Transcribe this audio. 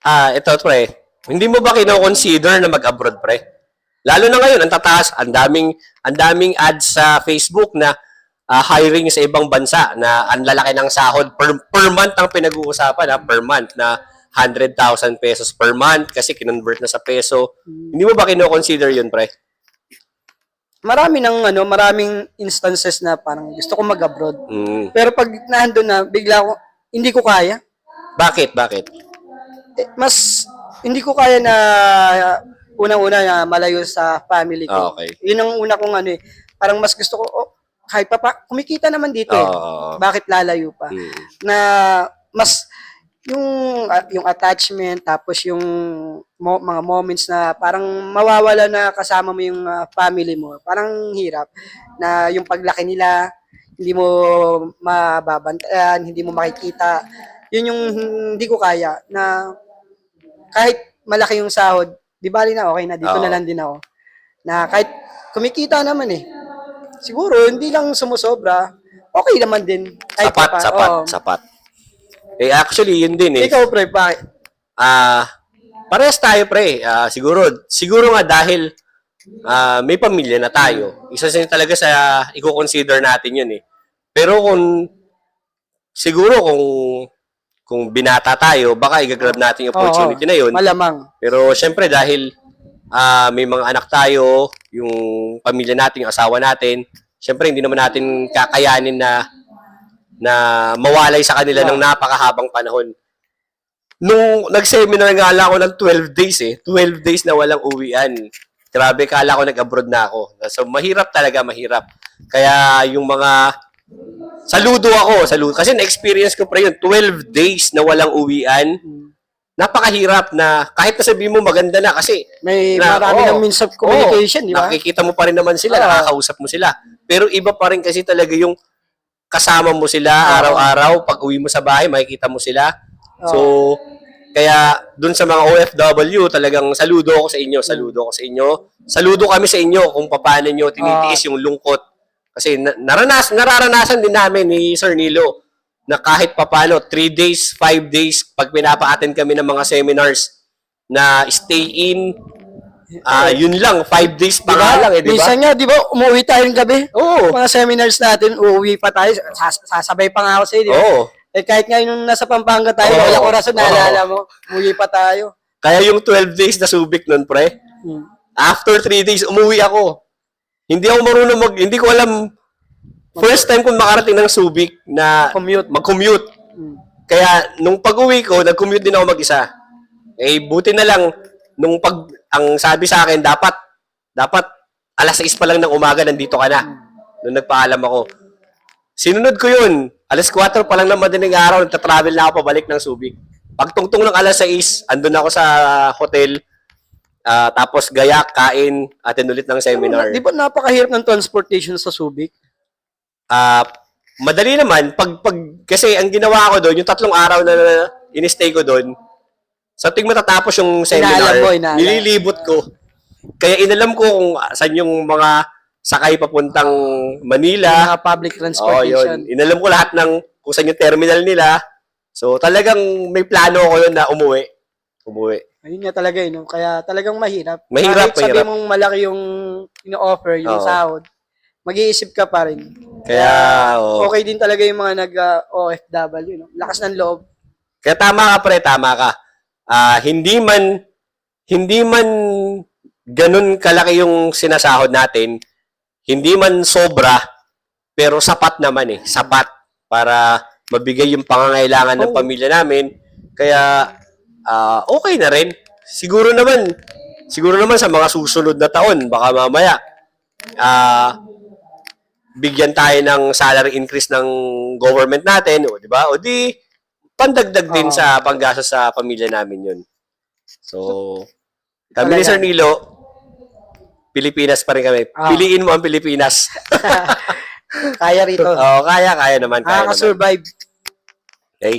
Ito pre, hindi mo ba kino-consider na mag-abroad pre? Lalo na ngayon, ang tataas, ang daming ads sa Facebook na hiring sa ibang bansa na ang lalaki ng sahod per month ang pinag-uusapan per month na 100,000 pesos per month kasi kinonvert na sa peso. Hindi mo ba kino-consider yun pre? Maraming instances na parang gusto ko mag-abroad. Mm. Pero pag nandoon na, bigla ko, hindi ko kaya. Bakit? Bakit? Hindi ko kaya na unang-una na malayo sa family ko. Okay. Yun ang una kong parang mas gusto ko, kahit kumikita naman dito Bakit lalayo pa? Na mas yung attachment tapos yung mga moments na parang mawawala na kasama mo yung family mo. Parang hirap na yung paglaki nila hindi mo mababantayan, hindi mo makikita. Yun yung hindi ko kaya na kahit malaki yung sahod, di bali na okay na dito na lang din ako. Na kahit kumikita naman siguro hindi lang sumusobra, okay naman din. Kahit Sapat. Actually, yun din Ikaw, pre, bakit? Parehas tayo, pre. Siguro nga dahil may pamilya na tayo. Isa din talaga sa i-consider natin yun Pero siguro kung binata tayo, baka i-grab natin yung opportunity na yun. Malamang. Pero syempre dahil may mga anak tayo, yung pamilya natin, yung asawa natin, syempre hindi naman natin kakayanin na mawalay sa kanila ng napakahabang panahon. Nung nag-seminar nga lang ako ng 12 days 12 days na walang uwian. Grabe, kala ko nag-abroad na ako. So, mahirap talaga, mahirap. Kaya yung mga saludo. Kasi na-experience ko pa yun, 12 days na walang uwian. Napakahirap na kahit nasabihin mo maganda na kasi marami ng means of communication, di ba? Nakikita mo pa rin naman sila, nakakausap mo sila. Pero iba pa rin kasi talaga yung kasama mo sila araw-araw, pag uwi mo sa bahay, makikita mo sila. So, kaya dun sa mga OFW, talagang saludo ako sa inyo. Saludo kami sa inyo kung paano nyo tinitiis yung lungkot. Kasi nararanasan din namin ni Sir Nilo na kahit papano 3 days, 5 days, pag pinapa-attend kami ng mga seminars na stay in, yun lang, 5 days pa nga lang di ba? Minsan nga, di ba, umuwi tayo ng gabi. Oo. Mga seminars natin, uuwi pa tayo, sasabay pa nga ako sa'yo, di ba? Oo. Kahit nga yung nasa Pampanga tayo, wala ko rason, naalala mo, umuwi pa tayo. Kaya yung 12 days na Subic nun, pre, after 3 days, umuwi ako. Hindi ako marunong hindi ko alam, first time kong makarating ng Subic na mag-commute. Kaya, nung pag-uwi ko, nag-commute din ako mag-isa. Buti na lang, ang sabi sa akin, dapat alas 6 pa lang ng umaga, nandito ka na. Nung nagpaalam ako. Sinunod ko yun. Alas 4 pa lang ng madaling araw, nagtatravel na ako pabalik ng Subic. Pagtungtong ng alas 6, andun ako sa hotel, tapos gayak, kain, atin ulit ng seminar. Di ba napakahirap ng transportation sa Subic? Madali naman. Kasi ang ginawa ko doon, yung 3 araw na in-stay ko doon, sa tuwing matatapos yung seminar, nililibot ko. Kaya inalam ko kung saan yung mga sakay papuntang Manila. Mga public transportation. Yun. Inalam ko lahat ng kung saan yung terminal nila. So, talagang may plano ko yun na umuwi. Ayun nga talaga no? Kaya talagang mahirap. Kahit sabi mong malaki yung ino-offer, yung sahod, mag-iisip ka pa rin. Kaya okay din talaga yung mga nag-OFW. No? Lakas ng loob. Kaya tama ka pre, tama ka. Hindi man ganun kalaki yung sinasahod natin, hindi man sobra, pero sapat naman sapat para mabigay yung pangangailangan ng pamilya namin. Kaya okay na rin. Siguro naman sa mga susunod na taon, baka mamaya bigyan tayo ng salary increase ng government natin, di ba? O di pandagdag din sa panggastos sa pamilya namin yun. So, kami ni Sir Nilo, Pilipinas pa rin kami. Piliin mo ang Pilipinas. Kaya rito. Kaya naman. Nakaka-survive. Okay.